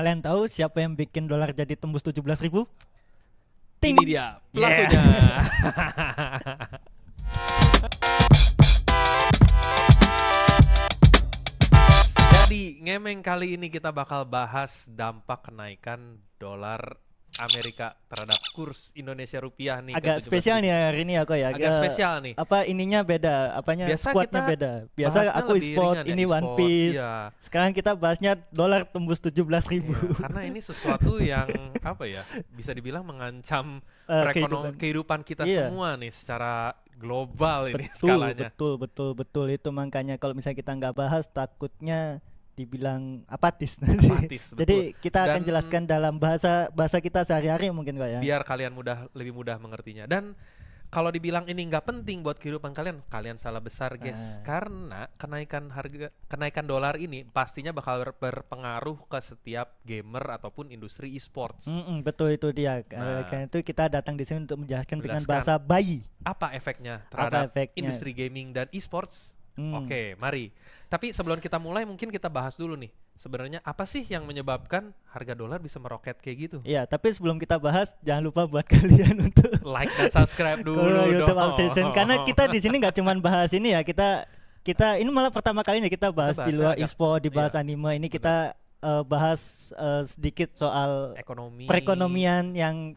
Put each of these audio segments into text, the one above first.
Kalian tahu siapa yang bikin dolar jadi tembus 17.000? Ting. Ini dia pelakunya. Jadi ngemeng kali ini kita bakal bahas dampak kenaikan dolar Amerika terhadap kurs Indonesia rupiah nih. Agak ke 17.000. spesial nih hari ini aku ya. Agak spesial nih. Apa ininya beda, apanya Biasa squadnya kita beda. Biasa bahasnya aku lebih e-sport, ringan ya, ini One e-sports, Piece. iya. Sekarang kita bahasnya dolar tembus 17.000. Iya, karena ini sesuatu yang apa ya, bisa dibilang mengancam kehidupan kita Iya. semua nih secara global ini Betul, skalanya. betul itu makanya kalau misalnya kita nggak bahas takutnya dibilang apatis nanti. Apatis, Jadi betul. kita akan Dan jelaskan dalam bahasa kita sehari-hari mungkin kok ya. biar kalian lebih mudah mengertinya. Dan kalau dibilang ini nggak penting buat kehidupan kalian salah besar guys. Karena kenaikan dolar ini pastinya bakal berpengaruh ke setiap gamer ataupun industri e-sports. Betul itu dia. Nah. Karena itu kita datang di sini untuk menjelaskan dengan Menjelaskan. bahasa bayi. Apa efeknya terhadap efeknya? industri gaming dan e-sports? Hmm. Oke, mari. Tapi sebelum kita mulai mungkin kita bahas dulu nih. Sebenarnya apa sih yang menyebabkan harga dolar bisa meroket kayak gitu? Iya, tapi sebelum kita bahas jangan lupa buat kalian untuk Like dan subscribe dulu ke YouTube dong. Obsession. Karena kita di sini nggak cuma bahas ini ya, kita ini malah pertama kalinya kita bahas di luar agak- e-sport, dibahas iya, anime. Ini kita bahas sedikit soal Ekonomi. perekonomian yang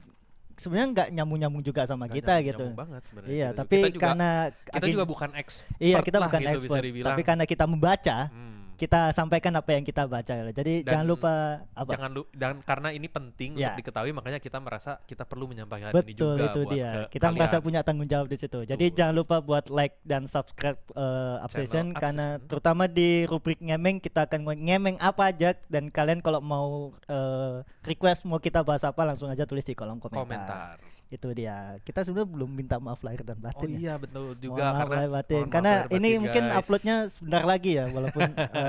sebenarnya nggak nyambung juga sama Nggak kita nyambung gitu. banget sebenarnya. Iya, Kita tapi juga- karena kita juga bukan expert iya kita lah bukan gitu, bisa expert, dibilang. tapi karena kita membaca, Hmm. kita sampaikan apa yang kita baca. Jadi Dan jangan lupa apa? Dan karena ini penting Ya. untuk diketahui, makanya kita merasa kita perlu menyampaikan ini Betul juga itu buat dia. ke Kita merasa kalian. punya tanggung jawab di situ. Jadi Betul. jangan lupa buat like dan subscribe Obsession karena Obsession. terutama di rubrik ngemeng kita akan ngemeng apa aja dan kalian kalau mau request mau kita bahas apa langsung aja tulis di kolom komentar. Itu dia. Kita sebenarnya belum minta maaf lahir dan Oh batin ya. iya betul juga Mohon maaf karena lahir batin. mohon maaf Karena lahir ini batin, mungkin guys. uploadnya sebentar lagi ya, walaupun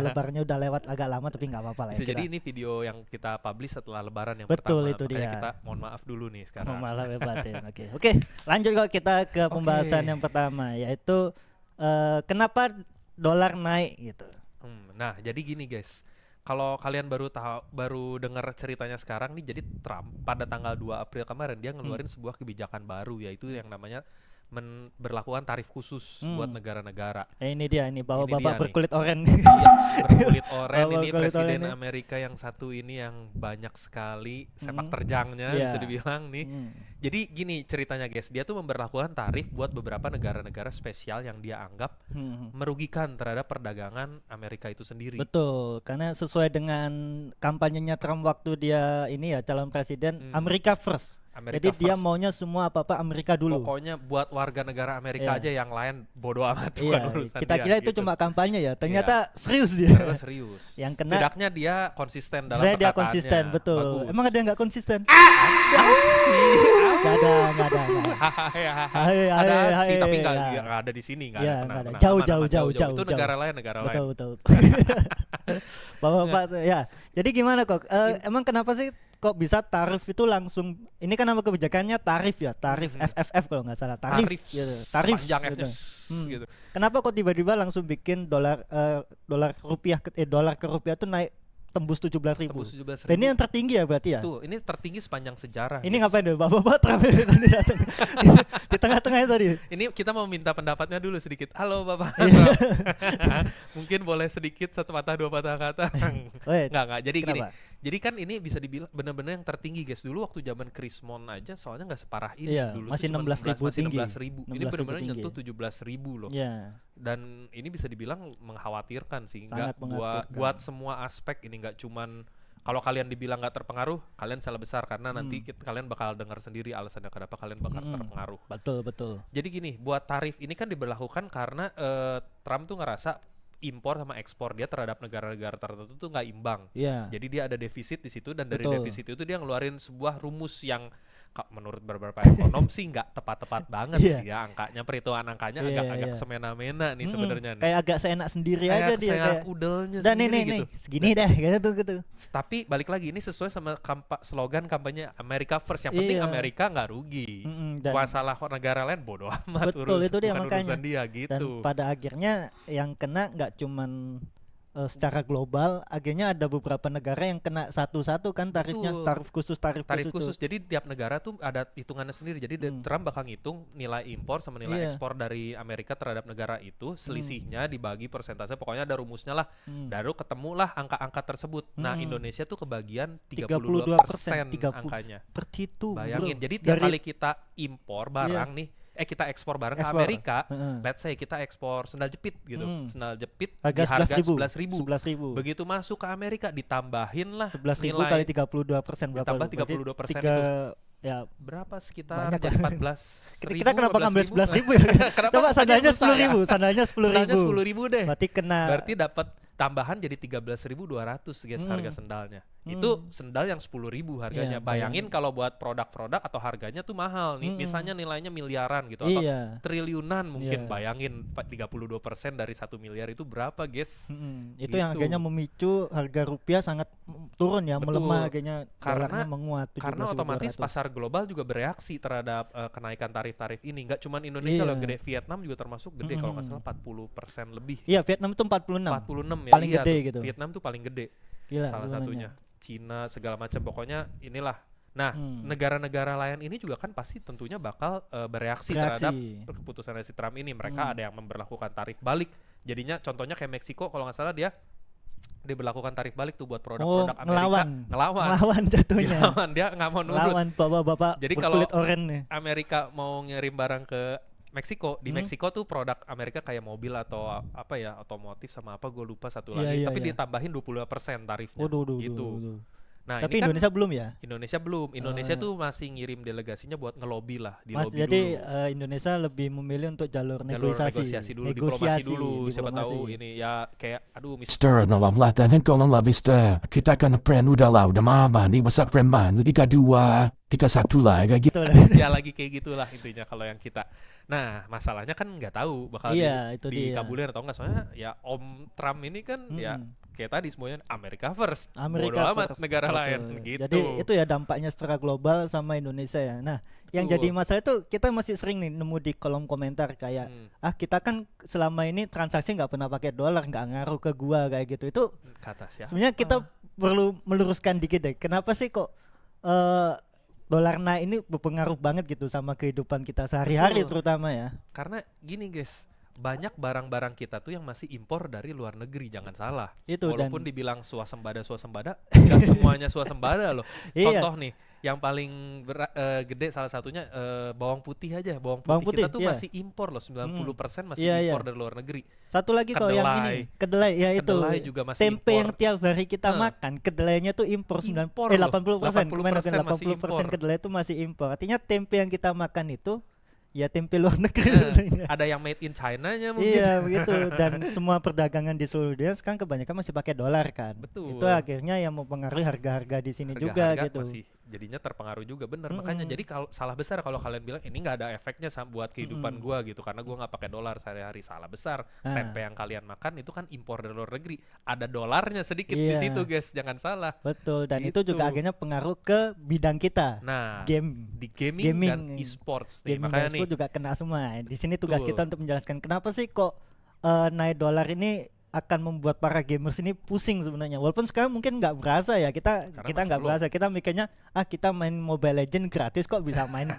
lebarannya udah lewat agak lama tapi nggak apa-apa lah ya. Bisa jadi kita. ini video yang kita publish setelah lebaran yang Betul, pertama. itu Makanya dia. kita mohon maaf dulu nih sekarang. Mohon maaf lahir batin. Oke, lanjut kok kita ke pembahasan yang pertama yaitu kenapa dolar naik gitu. Nah, jadi gini guys. Kalau kalian baru dengar ceritanya sekarang nih, jadi Trump pada tanggal 2 April kemarin dia ngeluarin sebuah kebijakan baru, yaitu yang namanya berlakukan tarif khusus buat negara-negara. Ini dia ini Ini bapak-bapak dia nih. berkulit oranye. Iya, berkulit oren Bapak ini berkulit presiden oranye. Amerika yang satu ini yang banyak sekali sepak terjangnya Iya. bisa dibilang nih. Jadi gini ceritanya guys, dia tuh memberlakukan tarif buat beberapa negara-negara spesial yang dia anggap merugikan terhadap perdagangan Amerika itu sendiri. Betul, karena sesuai dengan kampanyenya Trump waktu dia ini ya calon presiden Amerika First. America Jadi dia first. maunya semua apa-apa Amerika dulu. Pokoknya buat warga negara Amerika Iya. aja, yang lain bodo amat, bukan Iya, urusan kita dia, kira itu gitu. cuma kampanye ya. Ternyata serius dia. Ternyata serius. Yang kena- Setidaknya dia konsisten dalam Sebenarnya dia perkataannya. konsisten, betul. Bagus. Emang ada yang nggak konsisten? Ada sih. Gak ada. Ada Hai, sih, tapi ya. nggak ada di sini, nggak Iya, ada. nggak ada. Tenang, Jauh. Itu negara lain, Betul. Bapak-bapak ya. Jadi gimana kok? Emang kenapa sih kok bisa tarif itu langsung? Ini kan nama kebijakannya tarif ya, tarif FFF kalau nggak salah. Tarif gitu. Tarif panjang gitu. F-nya gitu. Kenapa kok tiba-tiba langsung bikin dolar ke rupiah tuh naik tembus 17.000? Tembus 17.000. Dan ini yang tertinggi ya berarti ya? Tuh, ini tertinggi sepanjang sejarah. Ini guys. ngapain deh bapak-bapak Trump tadi datang di tengah-tengah tadi. Ini kita mau minta pendapatnya dulu sedikit. Halo Bapak. Iya. Mungkin boleh sedikit satu patah dua patah kata. Wait, Enggak. Jadi gini. kenapa? Jadi kan ini bisa dibilang benar-benar yang tertinggi guys. Dulu waktu zaman Chris Mon aja soalnya nggak separah ini. Iya, Dulu masih tuh cuma 16.000 masih tinggi. 16.000. Ini 16.000 benar-benar tinggi. nyentuh 17.000 loh. Iya. Dan ini bisa dibilang mengkhawatirkan sih. Sangat Nggak mengkhawatirkan. buat semua aspek ini, nggak cuman kalau kalian dibilang nggak terpengaruh, kalian salah besar karena nanti kalian bakal dengar sendiri alasannya kenapa kalian bakal terpengaruh. Betul. Jadi gini, buat tarif ini kan diberlakukan karena Trump tuh ngerasa impor sama ekspor dia terhadap negara-negara tertentu tuh nggak imbang. Iya. Jadi dia ada defisit di situ, dan dari Betul. defisit itu dia ngeluarin sebuah rumus yang menurut beberapa ekonom sih nggak tepat-tepat banget Iya. sih ya angkanya, perhitungan angkanya Iya, agak iya. semena-mena nih sebenarnya nih. Kayak agak seenak sendiri Kayak aja dia kesengat udelnya Dan sendiri ini gitu. segini deh gitu. Tapi balik lagi ini sesuai sama slogan kampanye America First. Yang penting Iya. Amerika nggak rugi. Dan Masalah negara lain bodo amat, betul itu dia bukan makanya. urusan dia Dan gitu. pada akhirnya yang kena nggak cuman secara global akhirnya ada beberapa negara yang kena satu-satu kan tarifnya. Betul. tarif Tarif khusus khusus. Jadi tiap negara tuh ada hitungannya sendiri. Jadi Trump bakal ngitung nilai impor sama nilai Iya. ekspor dari Amerika terhadap negara itu, selisihnya dibagi persentase, pokoknya ada rumusnya lah. Baru ketemulah angka-angka tersebut. Nah, Indonesia tuh kebagian 32% 30 angkanya. per situ, Bayangin. bro. Jadi tiap Dari- kali kita impor barang nih, kita ekspor barang ke Ekspor. Amerika, let's say kita ekspor sendal jepit gitu. Sendal jepit di harga 11.000. 11.000. Begitu masuk ke Amerika ditambahin lah 11.000 nilai kali 32% berapa? ditambah Berarti 32% tiga- itu. Ya berapa sekitar banyak jadi ya. 14.000. kita kenapa ngambil 11.000 ya? Kenapa Coba sandalnya susah ya? 10.000, sandalnya 10.000. 10.000 deh. Berarti dapat tambahan jadi 13.200 guys harga sendalnya. Itu sendal yang 10.000 harganya. Iya, Bayangin kalau buat produk-produk atau harganya tuh mahal nih. Misalnya nilainya miliaran gitu atau Iya. triliunan mungkin. Iya. Bayangin 32% dari 1 miliar itu berapa guys? Itu yang Gitu. akhirnya memicu harga rupiah sangat turun ya, Betul. melemah akhirnya, Karena- dolarnya menguat. Karena 17.200. otomatis pasar global juga bereaksi terhadap kenaikan tarif-tarif ini. Nggak cuma Indonesia Iya. loh gede, Vietnam juga termasuk gede kalau nggak salah 40% lebih. Iya, Vietnam itu 46. 46 ya, Paling iya gede tuh. gitu. Vietnam tuh paling gede. Gila, Salah sebenarnya. satunya. Cina segala macam, pokoknya inilah. Nah, negara-negara lain ini juga kan pasti tentunya bakal bereaksi terhadap keputusan si Trump ini. Mereka ada yang memberlakukan tarif balik. Jadinya contohnya kayak Meksiko kalau nggak salah dia diberlakukan tarif balik tuh buat produk-produk Amerika. Ngelawan jatuhnya. Ngelawan, dia nggak mau nurut. Ngelawan bapak-bapak Jadi kalau berkulit oranye nih. Amerika mau ngirim barang ke Meksiko, di Meksiko tuh produk Amerika kayak mobil atau apa ya, otomotif sama apa gue lupa satu Iya, lagi, iya, tapi iya. ditambahin 25% tarifnya. Waduh, gitu. Nah, tapi ini kan Indonesia belum ya? Indonesia belum. Indonesia tuh masih ngirim delegasinya buat ngelobi lah, di Mas, lobby jadi dulu. Indonesia lebih memilih untuk jalur Jalur negosiasi. negosiasi dulu, diplomasi dulu. Siapa tahu ini ya kayak aduh Stir na lang lahat ng ko ng labista. Kita ka na pren udalaw da mama ni wasak preman. Ika dua, ika satulay. gitu lah. ya lagi kayak gitulah intinya kalau yang kita. Nah, masalahnya kan nggak tahu bakal Iya, itu dia. dikabulin atau enggak, soalnya ya Om Trump ini kan ya kayak tadi semuanya Amerika first. Bodo Amerika amat first, negara betul. lain gitu. Jadi itu ya dampaknya secara global sama Indonesia ya. Nah, yang jadi masalah itu kita masih sering nih nemu di kolom komentar kayak kita kan selama ini transaksi nggak pernah pakai dolar, nggak ngaruh ke gua kayak gitu. Itu kata siapa? sebenarnya kita perlu meluruskan dikit deh. Kenapa sih kok dolar naik ini berpengaruh banget gitu sama kehidupan kita sehari-hari terutama ya? Karena gini guys, banyak barang-barang kita tuh yang masih impor dari luar negeri, jangan salah. Itu, walaupun dan dibilang swasembada, nggak semuanya swasembada loh. Iya. Contoh nih, yang paling gede salah satunya bawang putih aja. Bawang Bawang putih kita putih, tuh iya. masih impor loh, 90% masih Iya, impor iya. dari luar negeri. Satu lagi kalau yang ini kedelai ya itu. Kedelai juga masih tempe impor. yang tiap hari kita makan, kedelainya tuh impor Impor 80%. loh. 80% 80% 80% kedelai itu masih impor. Artinya tempe yang kita makan itu ya tempe luar negeri. Ada yang made in China-nya mungkin. Iya begitu, dan semua perdagangan di seluruh dunia sekarang kebanyakan masih pakai dolar kan. Betul. Itu akhirnya yang mempengaruhi harga-harga di sini juga Harga-harga gitu. masih jadinya terpengaruh juga, bener. Makanya jadi kalau salah besar kalau kalian bilang ini nggak ada efeknya buat kehidupan gua gitu karena gua nggak pakai dolar sehari-hari, salah besar. Tempe yang kalian makan itu kan impor dari luar negeri, ada dolarnya sedikit di Iya. situ guys, jangan salah. Betul, dan Gitu. itu juga akhirnya pengaruh ke bidang kita. Nah, Game. di gaming dan e-sports nih, Gaming makanya dan nih e-sport juga kena semua. Di sini tugas Betul. kita untuk menjelaskan kenapa sih kok naik dolar ini akan membuat para gamers ini pusing sebenarnya. Walaupun sekarang mungkin nggak berasa ya, kita Karena nggak masih berasa. Kita mikirnya kita main Mobile Legend gratis kok, bisa main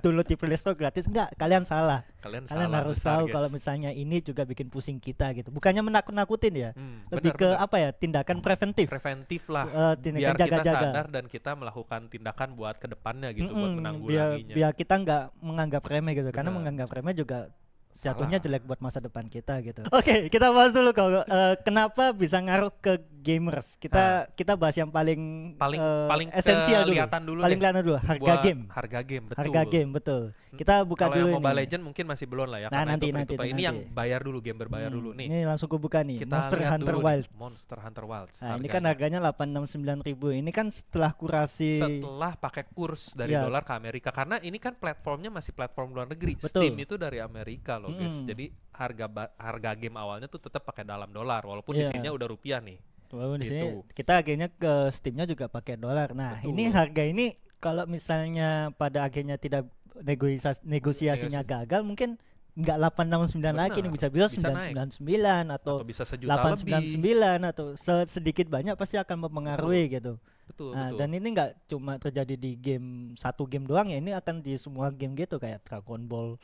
download di Play Store gratis. Enggak, kalian salah. kalian Kalian salah harus besar, tahu guys. kalau misalnya ini juga bikin pusing kita gitu. Bukannya menakut-nakutin ya, lebih benar, ke benar. apa ya, tindakan preventif. Preventif lah, tindakan biar kita jaga-jaga. sadar dan kita melakukan tindakan buat kedepannya gitu, buat biar menanggulanginya. biar kita nggak menganggap remeh gitu, karena Benar. menganggap remeh juga jatuhnya Salah. jelek buat masa depan kita gitu. Oke, kita bahas dulu kalau kenapa bisa ngaruh ke gamers. Kita bahas yang paling paling esensial dulu. kelihatan dulu Paling deh. kelihatan dulu, harga Buat game. Harga game, betul. Harga game, betul. Kita buka Kalau dulu yang Mobile ini. Legend mungkin masih belum lah ya, Nah, karena nanti, itu free to play. Ini nanti. yang bayar dulu, game berbayar dulu nih. Ini langsung ku buka nih. Kita Monster lihat Hunter dulu nih, Wilds. Monster Hunter Wilds. Nah, ini kan harganya 869.000. Ini kan setelah kurasi. setelah pakai kurs dari Iya. dolar ke Amerika, karena ini kan platformnya masih platform luar negeri. Betul. Steam itu dari Amerika loh, guys. Jadi harga game awalnya tuh tetap pakai dalam dolar, walaupun Iya. di sininya udah rupiah nih. Walaupun di sini Gitu. kita akhirnya ke Steamnya juga pakai dolar. Nah, Betul. ini harga ini kalau misalnya pada akhirnya tidak negosiasinya gagal, mungkin nggak 869 lagi nih, bisa Bisa naik. 999 atau Atau bisa sejuta lebih. 899 atau sedikit banyak pasti akan mempengaruhi gitu. Betul, Nah, betul. dan ini nggak cuma terjadi di satu game doang ya, ini akan di semua game gitu kayak Dragon Ball,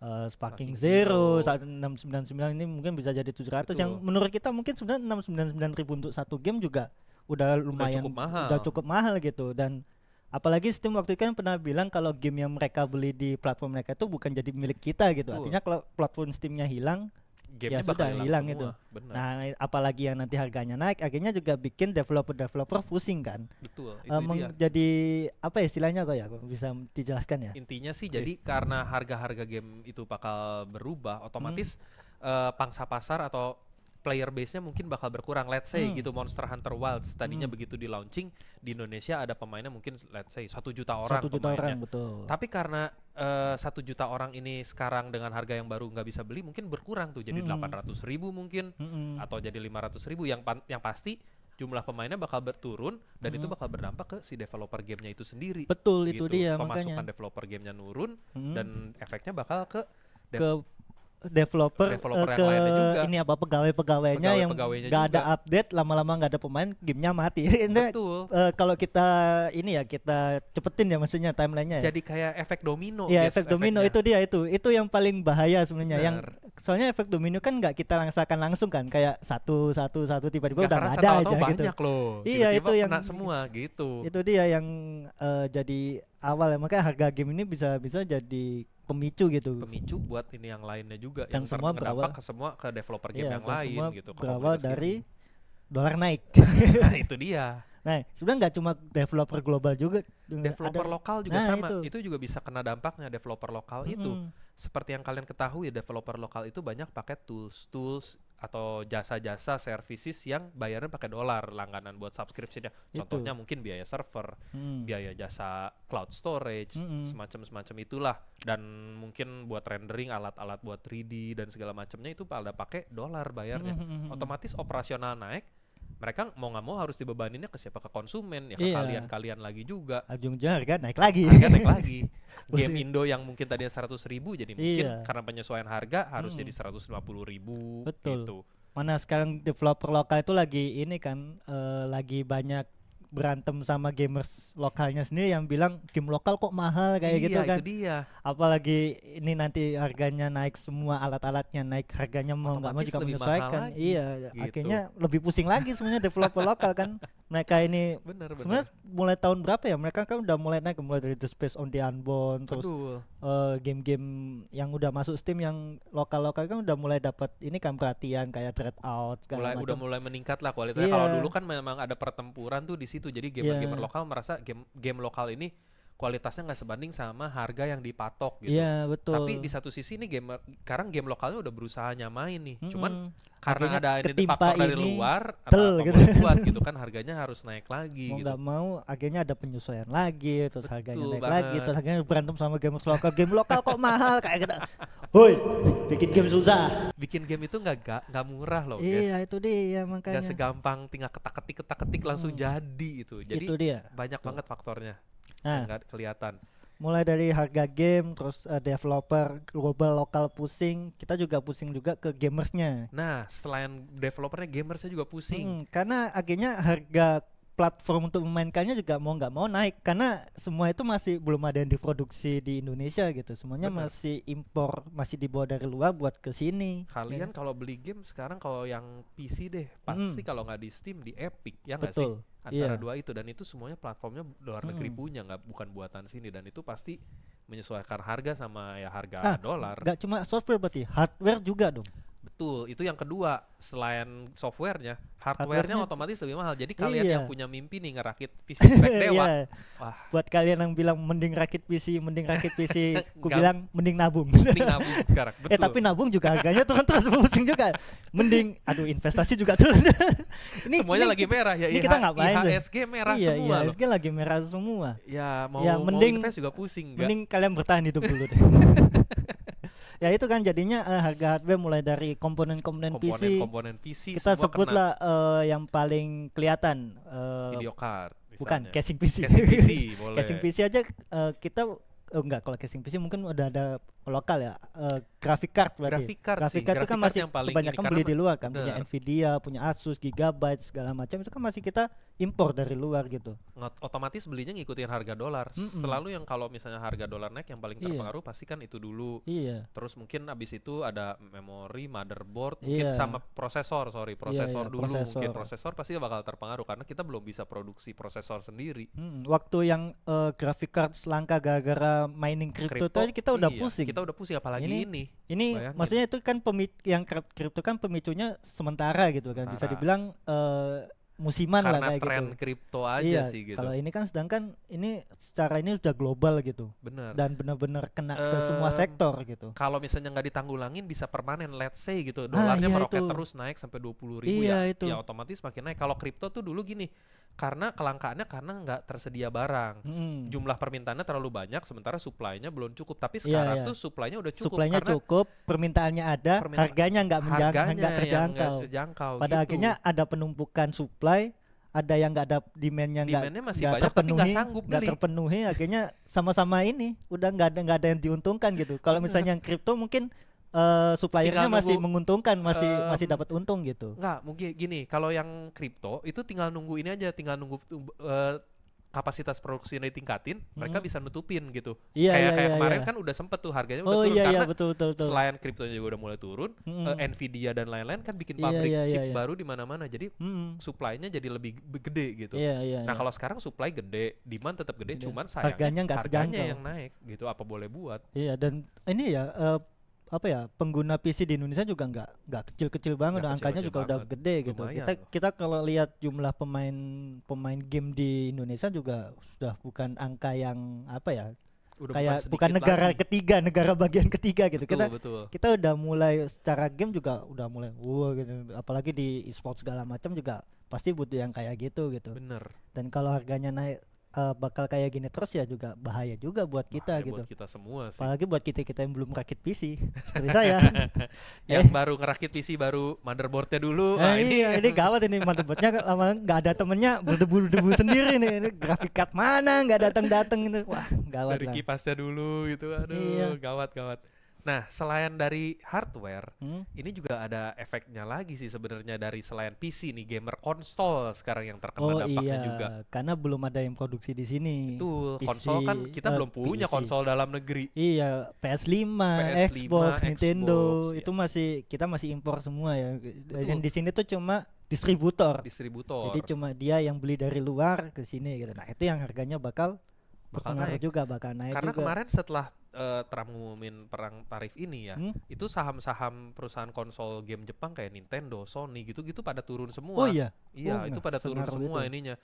Sparking Sparking Zero, Zero. 699 ini mungkin bisa jadi 700 yang Betul. menurut kita mungkin sebenarnya 699.000 untuk satu game juga udah lumayan, cukup mahal. udah cukup mahal gitu. Dan apalagi Steam waktu itu kan pernah bilang kalau game yang mereka beli di platform mereka itu bukan jadi milik kita gitu. Betul. Artinya kalau platform Steamnya hilang, Gamenya ya bakal sudah hilang semua. itu. Benar. Nah, apalagi yang nanti harganya naik, akhirnya juga bikin developer pusing kan. Betul, itu dia. Jadi apa ya istilahnya kok ya, bisa dijelaskan ya? Intinya sih jadi karena harga-harga game itu bakal berubah, otomatis pangsa pasar atau player base-nya mungkin bakal berkurang. Let's say gitu Monster Hunter Wilds tadinya begitu di launching di Indonesia ada pemainnya mungkin let's say 1 juta orang 1 juta pemainnya. orang, betul. Tapi karena 1 juta orang ini sekarang dengan harga yang baru nggak bisa beli, mungkin berkurang tuh jadi 800.000 mungkin atau jadi 500.000. Yang pasti jumlah pemainnya bakal berturun dan itu bakal berdampak ke si developer gamenya itu sendiri. Betul, itu gitu. dia Pemasukan makanya. developer gamenya nurun dan efeknya bakal ke Ke developer, Developer yang ke lainnya juga. ini apa pegawai-pegawainya yang Pegawai-pegawainya nggak ada juga. update, lama-lama nggak ada pemain, gamenya mati. Ini Betul. kalau kita ini ya kita cepetin ya maksudnya timelinenya ya. Jadi kayak efek domino. Ya, guys, efek domino efeknya. itu yang paling bahaya sebenarnya. Yang Benar. soalnya efek domino kan nggak kita rasakan langsung kan, kayak satu tiba-tiba Nggak udah kerasa, nggak ada tahu-tahu aja gitu. banyak loh. Iya, Tiba-tiba itu yang kena semua gitu. Itu dia yang jadi awal ya, makanya harga game ini bisa jadi pemicu gitu. Pemicu buat ini yang lainnya juga Dan yang semua ngedampak ke developer game Iya, yang dan lain semua gitu. ke berawal komunitas dari game. dolar naik. Nah, itu dia. Nah, sebenarnya nggak cuma developer global juga, Developer ada- lokal juga Nah, sama. itu. Itu juga bisa kena dampaknya developer lokal itu. Mm-mm. Seperti yang kalian ketahui, developer lokal itu banyak pakai tools atau jasa-jasa services yang bayarnya pakai dolar langganan buat subscription-nya. Contohnya mungkin biaya server, biaya jasa cloud storage, semacam itulah. Dan mungkin buat rendering alat-alat buat 3D dan segala macamnya itu pada pakai dolar bayarnya. Otomatis operasional naik, mereka mau nggak mau harus dibebaninnya ke siapa? Ke konsumen, ya ke Iya. kalian lagi juga. Ujung-ujungnya harga naik lagi. Harga naik lagi. Game Pusing. Indo yang mungkin tadinya 100.000 jadi mungkin Iya. karena penyesuaian harga harus jadi 150.000 Betul. gitu. Mana sekarang developer lokal itu lagi ini kan, lagi banyak berantem sama gamers lokalnya sendiri yang bilang game lokal kok mahal kayak gitu Iya, kan. itu dia. Apalagi ini nanti harganya naik, semua alat-alatnya naik, harganya mau nggak mau Otomatis juga lebih menyesuaikan. mahal lagi, Iya, gitu. akhirnya lebih pusing lagi sebenarnya developer lokal kan. Mereka ini Bener. sebenarnya mulai tahun berapa ya? Mereka kan udah mulai naik, mulai dari The Space on the Unbound, terus Betul. game-game yang udah masuk Steam yang lokal-lokal kan udah mulai dapat ini kan perhatian kayak Dreadout segala Udah macam. mulai meningkat lah kualitasnya. Iya. Kalau dulu kan memang ada pertempuran tuh di situ. Jadi gamer-gamer Iya. lokal merasa game lokal ini kualitasnya nggak sebanding sama harga yang dipatok gitu. Iya, betul. Tapi di satu sisi nih sekarang game lokalnya udah berusaha nyamain nih. Cuman Akhirnya karena ada ini ketimpa faktor dari ini, luar tel atau gitu. buat gitu kan harganya harus naik lagi mau gitu. nggak mau akhirnya ada penyesuaian lagi, terus harganya Betul naik banget. lagi, terus akhirnya berantem sama gamers lokal. Game lokal kok mahal kayak gitu. Woi, bikin game susah. Bikin game itu nggak murah loh, Iya, guys. itu dia Nggak makanya. segampang tinggal ketak-ketik langsung jadi itu. Jadi Itu dia. banyak banget faktornya Nah, yang nggak kelihatan. mulai dari harga game, terus developer global lokal pusing, kita juga pusing juga ke gamersnya. Nah, selain developernya, gamersnya juga pusing. Karena akhirnya harga platform untuk memainkannya juga mau nggak mau naik, karena semua itu masih belum ada yang diproduksi di Indonesia gitu, semuanya Bener. masih impor, masih dibawa dari luar buat ke sini. Kalian kalau beli game sekarang kalau yang PC deh, pasti kalau nggak di Steam di Epic, ya nggak sih? Betul. Antara Iya. dua itu, dan itu semuanya platformnya luar negeri punya, bukan buatan sini, dan itu pasti menyesuaikan harga sama ya harga dolar. Nggak cuma software berarti, hardware juga dong. Betul, itu yang kedua. Selain softwarenya, hardwarenya otomatis lebih mahal. Jadi kalian Iya. yang punya mimpi nih ngerakit PC spek dewa, Iya. wah, Buat kalian yang bilang mending rakit PC, ku Nggak. bilang mending nabung. mending nabung sekarang. Betul. Tapi nabung juga harganya turun terus, pusing juga. Mending, aduh investasi juga turun. semuanya lagi merah ya. ini kita ngapain tuh? IHSG merah Iya, semua loh. IHSG lagi merah semua. Ya mau Ya, mau mending- invest juga pusing. Mending kalian bertahan hidup dulu deh. Ya itu kan jadinya harga hardware mulai dari komponen-komponen PC. komponen PC Kita semua sebutlah yang paling kelihatan, video card. bukan misalnya. casing PC. Casing PC boleh. Casing PC aja kita enggak, kalau casing PC mungkin udah ada lokal ya, graphic card berarti. Graphic card Graphic sih, card itu kan graphic card masih yang paling kebanyakan ini, beli karena di luar kan, punya bener. Nvidia, punya Asus, Gigabyte segala macam itu kan masih kita impor dari luar gitu. Otomatis belinya ngikutin harga dolar. Selalu yang kalau misalnya harga dolar naik yang paling Iya. terpengaruh pasti kan itu dulu. Iya. Terus mungkin abis itu ada memori, motherboard, mungkin Iya. sama prosesor Iya, dulu. prosesor. Mungkin prosesor pasti bakal terpengaruh karena kita belum bisa produksi prosesor sendiri. Waktu yang graphic card langka gara-gara mining crypto tuh aja kita udah iya, pusing. Kita udah pusing apalagi ini. Ini Bayangin. maksudnya itu kan yang crypto kan pemicunya sementara gitu kan, bisa Sementara. dibilang musiman lah Karena kayak tren gitu. kripto aja Iya, sih gitu. kalau ini kan sedangkan ini secara ini udah global gitu Bener. dan benar-benar kena ke semua sektor gitu. Kalau misalnya nggak ditanggulangin bisa permanen, let's say gitu, Ah, dolarnya iya meroket itu. terus naik sampai 20.000 Iya, ya, itu. ya otomatis makin naik. Kalau kripto tuh dulu gini, karena kelangkaannya karena nggak tersedia barang, jumlah permintaannya terlalu banyak, sementara supply-nya belum cukup. Tapi sekarang iya. tuh supply-nya udah cukup. Supply-nya karena cukup, permintaannya ada, harganya nggak harganya yang terjangkau. nggak terjangkau. Pada gitu. akhirnya ada penumpukan supply, ada yang nggak ada demand-nya Demand-nya masih nggak banyak tapi nggak terpenuhi, sanggup nggak beli. terpenuhi, akhirnya sama-sama ini udah nggak ada yang diuntungkan gitu. Kalau misalnya yang kripto mungkin suppliernya Tinggal masih nunggu, menguntungkan, masih dapat untung gitu. Nggak, mungkin gini, kalau yang kripto itu tinggal nunggu ini aja, tinggal nunggu kapasitas produksinya ditingkatin, mereka bisa nutupin gitu. Iya, kayak iya, kemarin iya. kan udah sempet tuh harganya udah Oh turun iya karena betul. selain kriptonya juga udah mulai turun, Nvidia dan lain-lain kan bikin Iya, pabrik iya, chip iya. baru di mana-mana, jadi supply-nya jadi lebih gede gitu. Iya. Nah kalau sekarang supply gede, demand tetap gede, Iya. cuman sayangnya Harganya nggak terjangkau. yang naik gitu. Apa boleh buat? Iya, dan ini ya apa ya, pengguna PC di Indonesia juga nggak kecil-kecil banget, Nggak angkanya kecil-kecil juga udah banget. gede gitu. Lumayan Kita kalau lihat jumlah pemain game di Indonesia juga sudah bukan angka yang apa ya, Udah kayak bukan sedikit negara lagi. ketiga, negara bagian ketiga gitu. Betul. Kita udah mulai secara game juga udah mulai gitu. Apalagi di e-sport segala macam juga pasti butuh yang kayak gitu. Bener. Dan kalau harganya naik bakal kayak gini terus ya juga bahaya juga buat kita Bahaya gitu. buat kita semua sih. Apalagi buat kita yang belum rakit PC seperti saya. Yang baru ngerakit PC baru motherboardnya dulu. Nah, ini gawat ini, motherboardnya lama nggak ada temennya, berdebu-debu sendiri nih. Ini grafik card mana nggak datang ini. Wah, gawat dari lah. kipasnya dulu gitu. Aduh, Iya. gawat. Nah, selain dari hardware, ini juga ada efeknya lagi sih sebenarnya dari selain PC nih, gamer konsol sekarang yang terkena dampaknya juga. Karena belum ada yang produksi di sini. Betul, PC, konsol kan kita belum punya PC. konsol dalam negeri. Iya, PS5, Xbox, Nintendo, itu kita masih impor semua ya. Yang di sini tuh cuma distributor. Jadi cuma dia yang beli dari luar ke sini gitu. Nah, itu yang harganya bakal berpengaruh naik. juga, bakal naik Karena juga. kemarin setelah Trump ngumumin perang tarif ini ya, itu saham-saham perusahaan konsol game Jepang kayak Nintendo, Sony gitu-gitu pada turun semua. Oh iya. Iya, Oh, itu nah, pada turun sengaruh semua itu. ininya.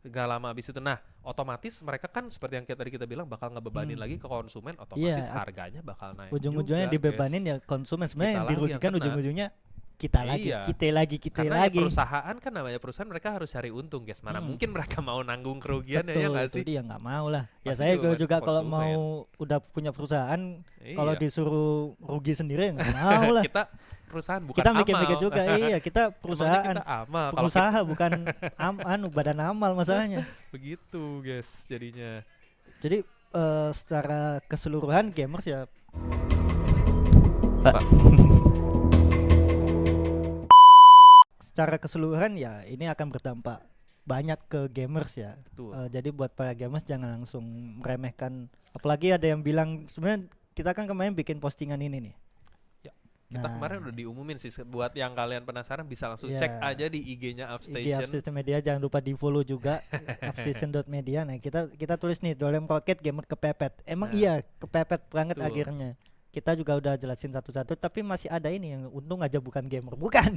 Gak lama habis itu. Nah, otomatis mereka kan seperti yang tadi kita bilang bakal ngebebanin lagi ke konsumen, otomatis Iya, harganya bakal naik. Ujung-ujungnya juga, dibebanin guys. ya konsumen. Sebenarnya Kita yang lagi yang dirugikan kena. ujung-ujungnya kita Iya. lagi. Karena ya perusahaan kan namanya perusahaan, mereka harus cari untung, guys. Mana mungkin mereka mau nanggung kerugian ya nggak itu sih? dia nggak mau lah. Ya Pasti saya beban juga kalau konsumen. mau udah punya perusahaan, kalau Iya. disuruh rugi sendiri nggak mau lah. Kita perusahaan bukan Kita amal. mikir-mikir juga, iya kita Emangnya perusahaan, kita amal. Kalau pengusaha bukan badan amal masalahnya. begitu, guys, jadinya. Jadi secara keseluruhan gamers ya. Pak. Secara keseluruhan ya ini akan berdampak banyak ke gamers ya. Betul. Jadi buat para gamers jangan langsung meremehkan. Apalagi ada yang bilang sebenarnya kita kan kemarin bikin postingan ini nih. Ya, kita kemarin udah diumumin sih, buat yang kalian penasaran bisa langsung Iya. cek aja di IG-nya IG Upstation. Upstation Media, jangan lupa di follow juga upstation.media. Nah kita tulis nih Dolem Rocket gamer kepepet. Emang Nah, iya kepepet banget betul. akhirnya. Kita juga udah jelasin satu-satu, tapi masih ada ini yang untung aja bukan gamer, bukan.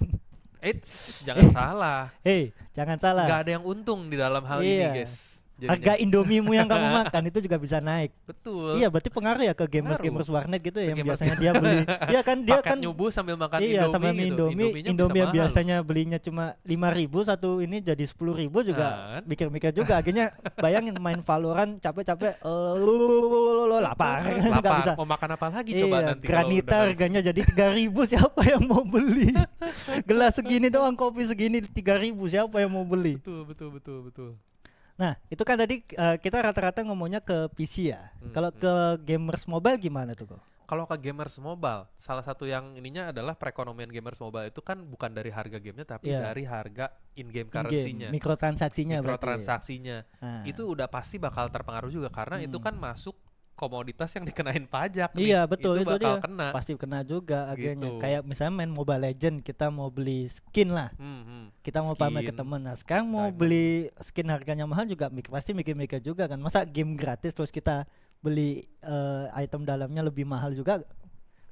Eits, jangan salah. Hei, jangan salah. Gak ada yang untung di dalam hal Iya. ini, guys. Harga Indomimu yang kamu makan itu juga bisa naik. Betul. Iya, berarti pengaruh ya ke Pengaruh. gamers warnet gitu ya, yang Gamers- biasanya dia beli. Iya kan dia Paket kan nyubuh sambil makan iya Indomie sama gitu. Indomie Indominya Indomie bisa yang mahal. biasanya belinya cuma 5.000 satu ini jadi 10.000 juga. Kan? Mikir-mikir juga akhirnya bayangin main Valorant capek-capek lapar. Nggak Lapar, bisa. mau makan apa lagi coba Iya, nanti kalau granita udah harganya jadi 3.000, siapa yang mau beli? Gelas segini doang, kopi segini 3.000, siapa yang mau beli? betul. Nah, itu kan tadi kita rata-rata ngomongnya ke PC ya. Kalau ke gamers mobile gimana tuh kok? Kalau ke gamers mobile, salah satu yang ininya adalah perekonomian gamers mobile itu kan bukan dari harga gamenya tapi Iya. dari harga in-game In-game, currency-nya, mikrotransaksinya berarti. mikrotransaksinya. Ah. Itu udah pasti bakal terpengaruh juga karena itu kan masuk komoditas yang dikenain pajak Iya nih. betul itu bakal dia. kena. Pasti kena juga akhirnya. Gitu. Kayak misalnya main Mobile Legend kita mau beli skin lah. Kita mau pamer ke Skin, temen. Nah sekarang mau diamond. beli skin harganya mahal juga pasti mikir-mikir juga kan. Masa game gratis terus kita beli item dalamnya lebih mahal juga.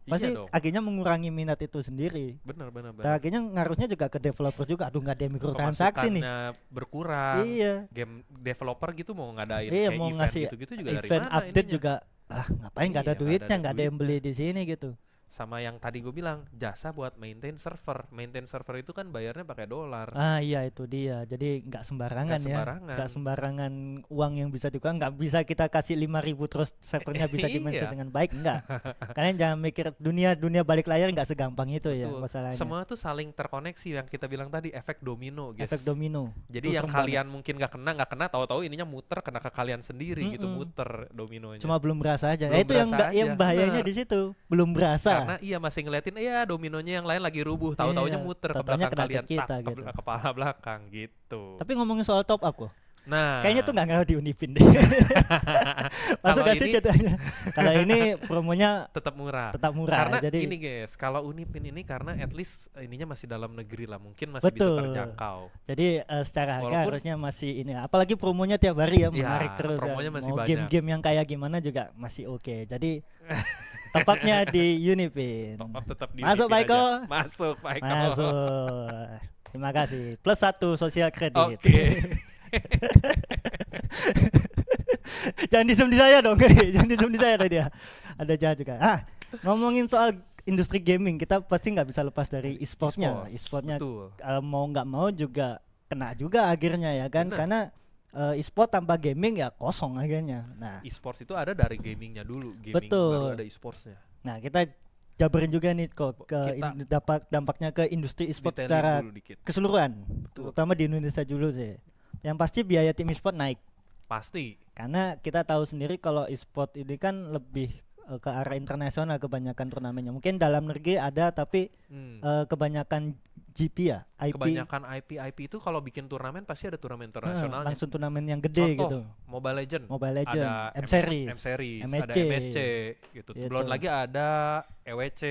Pasti Iya dong. akhirnya mengurangi minat itu sendiri. Bener. Dan akhirnya ngaruhnya juga ke developer juga. Aduh nggak ada mikrotransaksi nih. Pemasukannya berkurang. Iya. Game developer gitu mau ngadain Iya kayak mau event ngasih gitu-gitu juga dari event mana update ininya? juga. Ngapain nggak ada Iya, duitnya, nggak ada yang beli duitnya. di sini gitu. Sama yang tadi gue bilang jasa buat maintain server. Maintain server itu kan bayarnya pakai dolar. Iya itu dia. Jadi nggak sembarangan Nggak ya. sembarangan. Nggak sembarangan uang yang bisa dikeluarkan. Nggak bisa kita kasih 5.000 terus servernya bisa dimanage Iya. dengan baik. Enggak. Kalian jangan mikir dunia balik layar nggak segampang itu ya Betul. masalahnya. Semua tuh saling terkoneksi yang kita bilang tadi efek domino, guys. Efek domino. Jadi Itu yang serem kalian mungkin nggak kena, tahu-tahu ininya muter kena ke kalian sendiri gitu, muter dominonya. Cuma belum berasa aja. Belum Itu yang berasa yang aja, bahayanya benar. di situ. Belum berasa. Karena iya masih ngeliatin ya dominonya yang lain lagi rubuh, tahu-taunya Iya, muter ke tahu-taunya belakang kena ke kalian, kita tak, gitu. kepala belakang gitu. Tapi ngomongin soal top up kok. Nah, Kayaknya tuh nggak ngaruh di Unipin deh. Masuk Kalau gak sih ini- ceritanya? Kalau ini promonya tetap murah. tetap murah. Karena jadi gini guys, kalau Unipin ini karena at least ininya masih dalam negeri lah, mungkin masih bisa Betul. terjangkau. Jadi secara harga Walaupun- harusnya masih ini. Apalagi promonya tiap hari ya Iya, menarik terus. promonya ya. masih Mau banyak. game-game yang kayak gimana juga masih oke. Jadi tepatnya di Unipin. Top up tetap di Masuk, Unipin Pak Iko. aja. Masuk Pak Iko. Masuk. Terima kasih. Plus 1 sosial kredit. Oke. Jangan disum di saya dong. Jangan disum di saya tadi ya. Ada jahat juga. Ngomongin soal industri gaming, kita pasti nggak bisa lepas dari e-sportnya. E-sportnya Betul. mau nggak mau juga kena juga akhirnya ya kan. Bener. Karena e-sport tanpa gaming ya kosong akhirnya. Nah, E-sports itu ada dari gamingnya dulu, gaming Betul. baru ada e-sportsnya. kita jabarin juga nih kok ke Kita dampaknya ke industri e-sport Detailin secara dulu dikit. keseluruhan. Betul. Terutama di Indonesia dulu sih. Yang pasti biaya tim e-sport naik. Pasti. Karena kita tahu sendiri kalau e-sport ini kan lebih ke arah internasional kebanyakan turnamennya. Mungkin dalam negeri ada tapi kebanyakan GP ya, IP. Kebanyakan IP itu kalau bikin turnamen pasti ada turnamen internasionalnya. Langsung turnamen yang gede Contoh, gitu. Mobile Legend. Mobile Legend, ada M-Series, M-Series, MSC. ada MSC gitu. Gitu. Belum lagi ada EWC,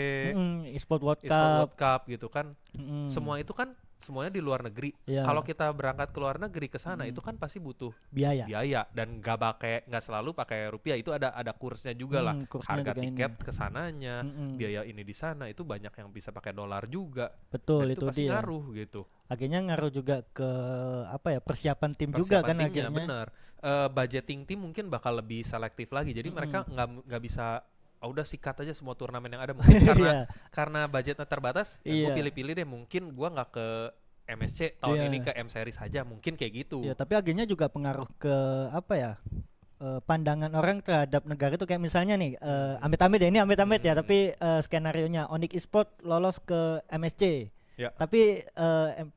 E-sport World eSport Cup. World Cup gitu kan. Mm-mm. Semua itu kan semuanya di luar negeri. Iya. Kalau kita berangkat ke luar negeri ke sana itu kan pasti butuh biaya. biaya dan nggak selalu pakai rupiah, itu ada kursnya juga lah. Kursnya Harga juga tiket ini. ke sananya, Mm-mm. biaya ini di sana itu banyak yang bisa pakai dolar juga. Betul Dan itu itu pasti dia. ngaruh gitu. Akhirnya ngaruh juga ke persiapan tim juga kan Persiapan timnya, akhirnya. bener. Budgeting tim mungkin bakal lebih selektif lagi. Jadi mereka nggak bisa udah sikat aja semua turnamen yang ada mungkin Iya. karena budgetnya terbatas. Gue Iya. pilih-pilih deh, mungkin gua nggak ke MSC tahun Iya. ini, ke M Series saja, mungkin kayak gitu. Ya, tapi akhirnya juga pengaruh ke pandangan orang terhadap negara itu kayak misalnya nih amit-amit ya, ini amit-amit ya, tapi skenarionya Onyx Esport lolos ke MSC. Ya. Tapi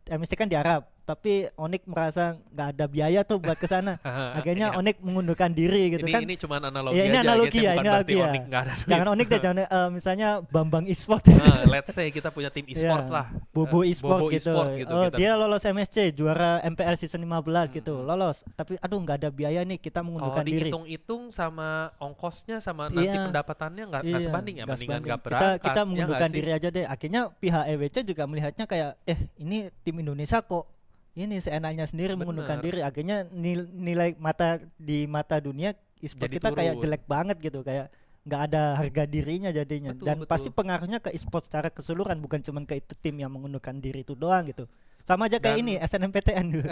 MSC kan di Arab, tapi Onyx merasa nggak ada biaya tuh buat ke sana. Akhirnya Onyx mengundurkan diri gitu ini kan. ini cuma analogi Ya, ini aja, analogi guys, ya, bukan ini berarti analogi ya. Onyx nggak ada duit. Jangan Onyx deh, jangan misalnya Bambang Esport. Let's say kita punya tim e-sports Ya, lah. Bobo Esport Bobo gitu. e-sport gitu. Oh, kita- dia lolos MSC, juara MPL season 15 gitu. Lolos. Tapi aduh nggak ada biaya nih, kita mengundurkan diri. dihitung-hitung sama ongkosnya sama nanti Iya. pendapatannya nggak Iya, sebanding ya, nggak mendingan sebanding. nggak berangkat. Kita ya mengundurkan nggak sih? diri aja deh. Akhirnya pihak EWC juga melihatnya kayak ini tim Indonesia kok ini seenaknya sendiri Bener. mengundurkan diri. Akhirnya nilai di mata dunia e-sport Jadi kita kayak turun. jelek banget gitu, kayak nggak ada harga dirinya jadinya. Betul, Dan betul. pasti pengaruhnya ke e-sport secara keseluruhan, bukan cuma ke itu tim yang mengundurkan diri itu doang gitu. Sama aja kayak Dan- ini SNMPTN dulu.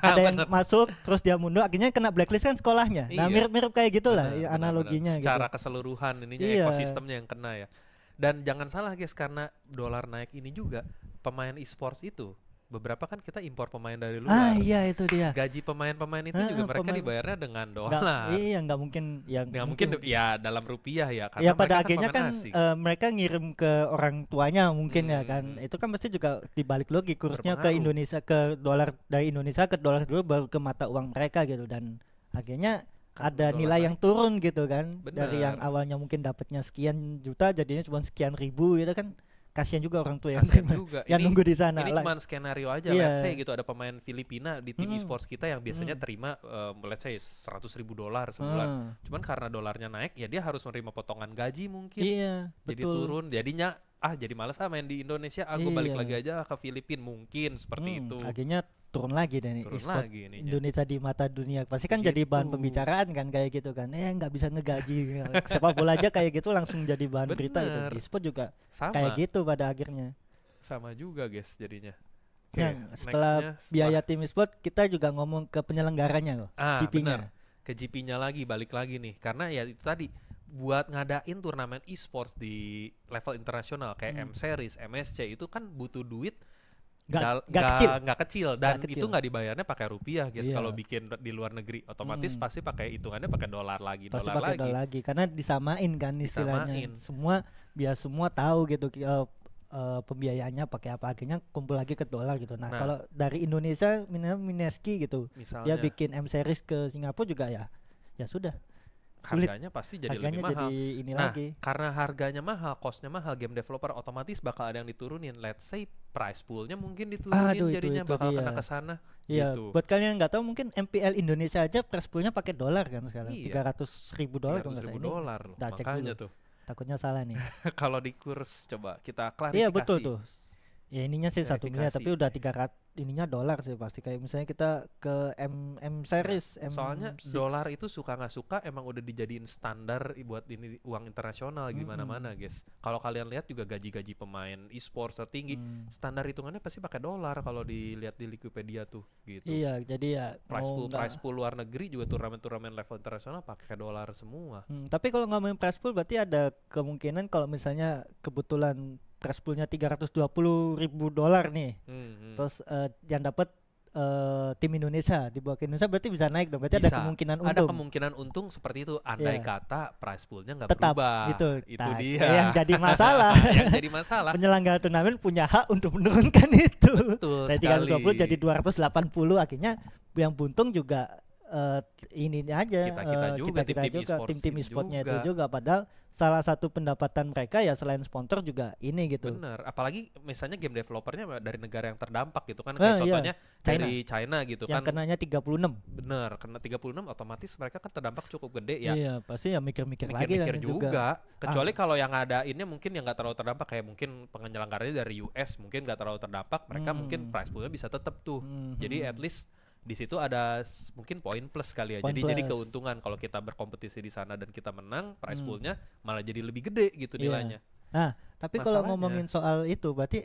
Ada yang Bener. masuk terus dia mundur, akhirnya kena blacklist kan sekolahnya. Nah, Iya. mirip-mirip kayak gitulah Benar, analoginya benar. Secara gitu. keseluruhan ininya Iya. ekosistemnya yang kena ya. Dan jangan salah guys, karena dolar naik ini juga pemain e-sports itu beberapa kan kita impor pemain dari luar. Iya itu dia. Gaji pemain-pemain itu juga mereka pemain- dibayarnya dengan Nggak, dolar. iya nggak mungkin yang Nggak mungkin ya dalam rupiah ya, karena ya pada mereka akhirnya kan pemain asing. mereka ngirim ke orang tuanya mungkin ya kan. Hmm. Itu kan pasti juga dibalik lagi kursnya ke Berpengaruh. Indonesia, ke dolar, dari Indonesia ke dolar dulu baru ke mata uang mereka gitu. Dan akhirnya ada dolar nilai naik. yang turun gitu kan. Dari yang Bener. awalnya mungkin dapatnya sekian juta jadinya cuma sekian ribu gitu kan. Kasian juga orang tua yang Kasian terima- juga. yang nunggu di sana. Ini Lah, cuma skenario aja. Iya. Let's say gitu ada pemain Filipina di tim Hmm. e-sports kita yang biasanya Hmm. terima let's say $100,000 sebulan. Cuman karena dolarnya naik ya dia harus menerima potongan gaji mungkin. Iya, Jadi betul. turun. Jadinya jadi malas main di Indonesia. Gue balik Iya. lagi aja ke Filipina mungkin seperti itu. Akhirnya turun lagi deh nih Turun e-sport lagi ininya. Indonesia di mata dunia. Pasti kan jadi bahan Gitu. pembicaraan kan kayak gitu kan. Nggak bisa ngegaji. Sepak bola aja kayak gitu langsung jadi bahan berita gitu. Bener. E-sport juga Sama. kayak gitu pada akhirnya. Sama juga guys jadinya. Nah, setelah biaya tim e-sport kita juga ngomong ke penyelenggaranya loh, GP-nya. bener. Ke GP-nya lagi balik lagi nih karena ya itu tadi buat ngadain turnamen e-sports di level internasional kayak M Series, MSC itu kan butuh duit nggak kecil dan Nggak itu kecil. nggak dibayarnya pakai rupiah guys. Iya. Kalau bikin di luar negeri otomatis pasti pakai hitungannya pakai dolar lagi, Pasti dolar pakai lagi. dolar lagi karena disamain kan istilahnya. Disamain. Semua biar semua tahu gitu pembiayaannya pakai apa, akhirnya kumpul lagi ke dolar gitu. Nah, Nah. kalau dari Indonesia Mineski gitu, Misalnya dia bikin M Series ke Singapura juga ya sudah. Sulit. harganya pasti jadi Harganya lebih mahal. jadi ini Nah, lagi. karena harganya mahal, costnya mahal, game developer otomatis bakal ada yang diturunin. Let's say price poolnya mungkin diturunin, Aduh, jadinya itu bakal dia. kena ke sana. Iya, gitu. buat kalian yang nggak tahu mungkin MPL Indonesia aja price poolnya pakai dolar kan sekarang. Iya. $300,000 kalau nggak salah. $300,000 Ini loh. kita cek Makanya dulu. tuh. Takutnya salah nih. Kalau di kurs coba kita klarifikasi. Iya betul tuh. Ya ininya sih 1 miliar Verifikasi. tapi udah 300 ininya dolar sih pasti, kayak misalnya kita ke M series Soalnya M6. dolar itu suka nggak suka emang udah dijadiin standar buat ini uang internasional di mana-mana, guys. Kalau kalian lihat juga gaji-gaji pemain e-sports tertinggi, standar hitungannya pasti pakai dolar kalau dilihat di Wikipedia tuh gitu. Iya, jadi ya Price pool luar negeri juga turnamen-turnamen level internasional pakai dolar semua. Tapi kalau ngomongin price pool berarti ada kemungkinan kalau misalnya kebetulan price poolnya $320,000 nih. Terus yang dapat tim Indonesia dibawa ke Indonesia berarti bisa naik dong. Berarti Bisa. ada kemungkinan untung. Ada kemungkinan untung seperti itu. Andai Iya. kata price poolnya nggak Tetap berubah. gitu. Itu Nah, dia. yang jadi masalah. Yang jadi masalah. Penyelenggara turnamen punya hak untuk menurunkan itu. Betul Dari sekali. 320 jadi 280, akhirnya yang buntung juga ini aja Kita juga, tim-tim e-sports tim-tim itu e-sportnya juga. itu juga, padahal salah satu pendapatan mereka ya selain sponsor juga ini gitu. Bener, apalagi misalnya game developernya dari negara yang terdampak gitu kan, Ah, kayak iya. contohnya China. dari China gitu Yang kan. kenanya 36. Bener, kena 36 otomatis mereka kan terdampak cukup gede ya. Iya, pasti ya mikir-mikir lagi Mikir-mikir kan juga. Kecuali kalau yang ngadainnya mungkin yang nggak terlalu terdampak, kayak mungkin penyelenggaranya dari US mungkin nggak terlalu terdampak, mereka mungkin price poolnya bisa tetap tuh. Jadi at least di situ ada mungkin poin plus kali ya. Poin Jadi plus. keuntungan kalau kita berkompetisi di sana dan kita menang, price poolnya malah jadi lebih gede gitu Iya. nilainya. Nah, tapi kalau Masalahnya- ngomongin soal itu berarti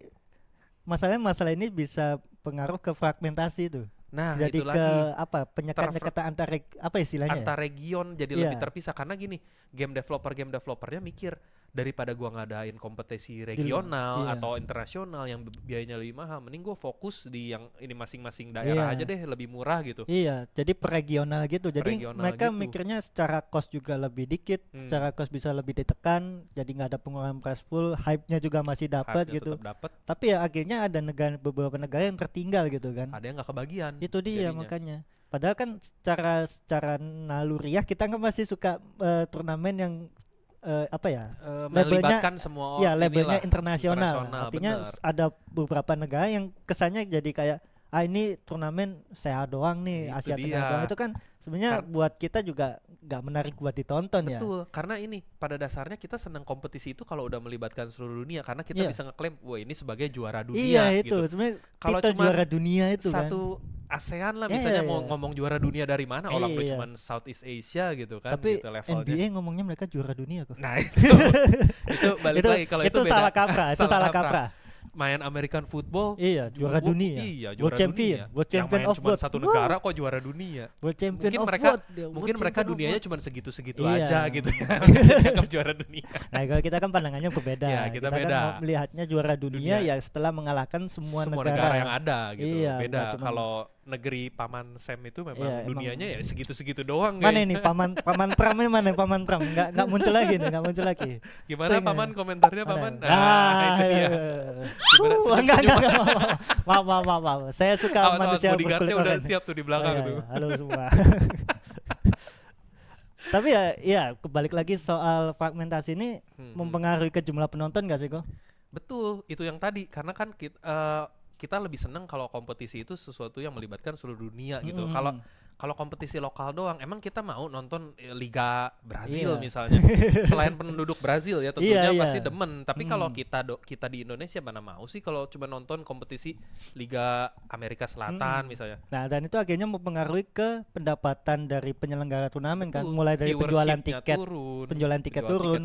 masalah ini bisa pengaruh ke fragmentasi tuh. Nah, Jadi itu ke lagi. penyekat-nyekatan antar apa istilahnya? Antar region jadi Iya. lebih terpisah karena gini, game developernya mikir daripada gua ngadain kompetisi regional iya. atau internasional yang biayanya lebih mahal, mending gua fokus di yang ini masing-masing daerah Iya. aja deh, lebih murah gitu. Iya, jadi per regional gitu. Jadi regional mereka gitu. mikirnya secara cost juga lebih dikit, secara cost bisa lebih ditekan, jadi nggak ada pengurangan price pool, hype-nya juga masih dapat Hype-nya gitu. tetap dapet, Tapi ya akhirnya ada beberapa negara yang tertinggal gitu kan. ada yang nggak kebagian. Itu dia jadinya. makanya. Padahal kan secara naluriah kita kan masih suka turnamen yang labelnya Melibatkan semua ya labelnya inilah, internasional. Artinya bener. ada beberapa negara yang kesannya jadi kayak ini turnamen saya doang nih, Itu Asia dia. Tenggara doang. Itu kan sebenarnya buat kita juga nggak menarik buat ditonton ya. Betul, karena ini pada dasarnya kita senang kompetisi itu kalau udah melibatkan seluruh dunia, karena kita Iya. bisa ngeklaim, wah ini sebagai juara dunia. Iya itu gitu. sebenarnya Kalau kita cuma juara dunia itu kan. Satu ASEAN lah Iya, misalnya iya, mau iya. ngomong juara dunia dari mana, orang udah Iya. cuman Southeast Asia gitu kan, Tapi gitu levelnya. NBA ngomongnya mereka juara dunia kok. Nah itu balik lagi kalau itu beda. salah kaprah, itu salah kaprah. Main American football, Iya, juara dunia. Iya, World juara champion, dunia. world Yang champion main of cuma what? satu negara kok juara dunia. World champion Mungkin of mereka what? World mungkin mereka champion of dunianya what? cuma segitu-segitu Iya. aja gitu ya. Dianggap juara dunia. Nah, kalau kita kan pandangannya berbeda. Iya, kita kan beda. mau melihatnya juara dunia, Dunia. ya setelah mengalahkan semua negara yang ada gitu. Iya, Beda nggak cuman- kalau negeri Paman Sam itu memang Iya, emang- dunianya ya segitu-segitu doang. Mana kayaknya. ini paman Pram ini mana paman Pram? Nggak muncul lagi nih, nggak muncul lagi. Gimana Tengah. Paman komentarnya Paman? Nah, itu dia. Gimana, enggak, senyum-senyum? maaf. Saya suka Awas, manusia bodyguardnya berkulit udah oranye. siap tuh di belakang Oh, iya, tuh. iya. Halo semua. Tapi ya kebalik lagi soal fragmentasi ini mempengaruhi ke jumlah penonton gak sih kok? Betul, itu yang tadi karena kan kita lebih seneng kalau kompetisi itu sesuatu yang melibatkan seluruh dunia gitu. Kalau kompetisi lokal doang, emang kita mau nonton Liga Brazil misalnya. Selain penduduk Brazil ya tentunya pasti demen. Tapi kalau kita di Indonesia mana mau sih kalau cuma nonton kompetisi Liga Amerika Selatan misalnya. Nah, dan itu akhirnya mempengaruhi ke pendapatan dari penyelenggara turnamen kan, mulai dari penjualan tiket turun,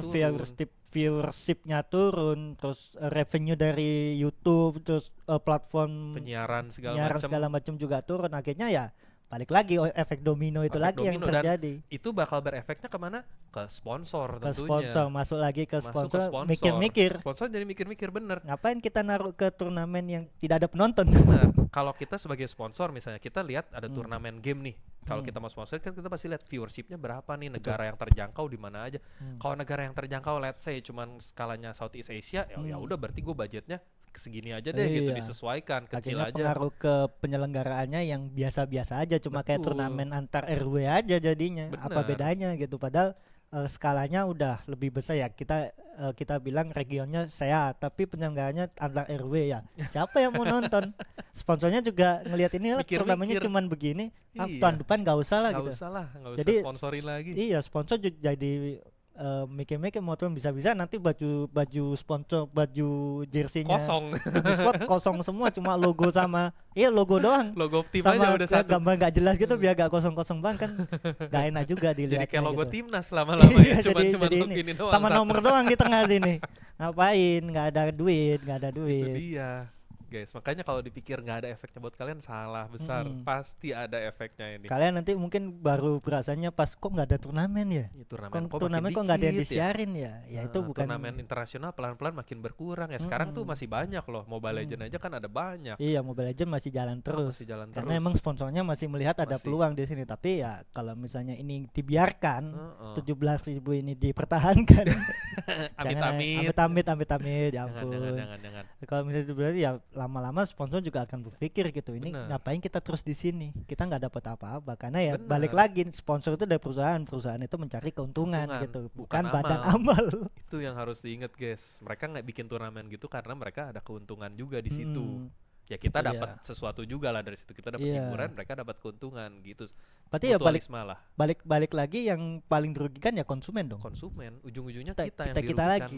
viewershipnya turun, terus revenue dari YouTube, terus platform penyiaran segala macam juga turun. Akhirnya ya balik lagi efek domino itu lagi yang terjadi. Itu bakal berefeknya kemana? Ke sponsor tentunya. Ke sponsor, masuk lagi ke sponsor. Mikir-mikir. Sponsor jadi mikir-mikir bener. Ngapain kita naruh ke turnamen yang tidak ada penonton? Bener. Kalau kita sebagai sponsor misalnya kita lihat ada turnamen game nih. Kalau kita mau sponsor kan kita pasti lihat viewershipnya berapa nih, negara yang terjangkau di mana aja. Kalau negara yang terjangkau let's say cuman skalanya Southeast Asia, ya udah berarti gue budgetnya segini aja deh gitu, disesuaikan kecil akhirnya aja. Pengaruh ke penyelenggaraannya yang biasa-biasa aja, cuma kayak turnamen antar RW aja jadinya. Bener. Apa bedanya gitu, padahal skalanya udah lebih besar ya. Kita bilang regionnya sehat, tapi penyelenggaranya antar RW ya. Siapa yang mau nonton? Sponsornya juga ngelihat ini lah turnamennya cuman begini, tahun depan gak usah lah gitu. Gak usah Jadi sponsorin lagi. Iya, sponsor jadi mikir-mikir mau turun bisa-bisa nanti baju sponsor, baju jersey-nya kosong semua, cuma logo sama logo doang, logo tim sama aja udah satu gambar gak jelas gitu, biar gak kosong-kosong banget kan gak enak juga dilihatnya. Jadi kayak logo gitu. Timnas lama-lama ya, cuma ini doang sama satu. nomor doang di tengah sini. Ngapain, gak ada duit. Itu dia guys, makanya kalau dipikir nggak ada efeknya buat kalian salah besar. Pasti ada efeknya ini. Kalian nanti mungkin baru berasanya pas kok nggak ada turnamen ya, turnamen kok nggak ada yang disiarin ya itu bukan turnamen internasional, pelan-pelan makin berkurang ya. Sekarang tuh masih banyak loh, Mobile Legends aja kan ada banyak. Iya, Mobile Legends masih jalan terus karena emang sponsornya masih melihat ada peluang di sini. Tapi ya kalau misalnya ini dibiarkan 17.000 ini dipertahankan amit-amit ya ampun, jangan. Kalau misalnya itu berarti ya lama-lama sponsor juga akan berpikir gitu, ini ngapain kita terus di sini, kita nggak dapat apa-apa. Karena ya balik lagi, sponsor itu dari perusahaan itu mencari keuntungan gitu, bukan badan amal. Itu yang harus diingat guys, mereka nggak bikin turnamen gitu karena mereka ada keuntungan juga di situ. Ya kita dapat sesuatu juga lah dari situ, kita dapat hiburan, mereka dapat keuntungan gitu. Berarti ya balik lagi yang paling dirugikan ya konsumen dong. Konsumen, ujung-ujungnya kita lagi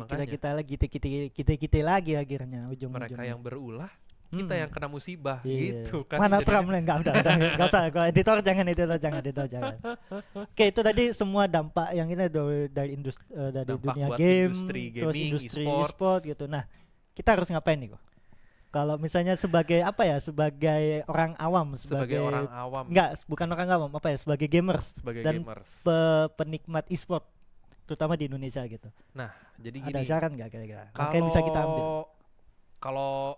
akhirnya ujung-ujungnya. Mereka yang berulah, kita yang kena musibah gitu kan. Mana Trump lah, enggak usah, editor jangan. Oke, itu tadi semua dampak yang ini dari industri, dari dunia game, terus industri e-sport gitu. Nah, kita harus ngapain nih kok? Kalau misalnya sebagai orang awam, bukan orang awam, sebagai gamers dan penikmat e-sport terutama di Indonesia gitu. Nah, jadi gini. Ada saran enggak kira-kira? Yang bisa kita ambil? Kalau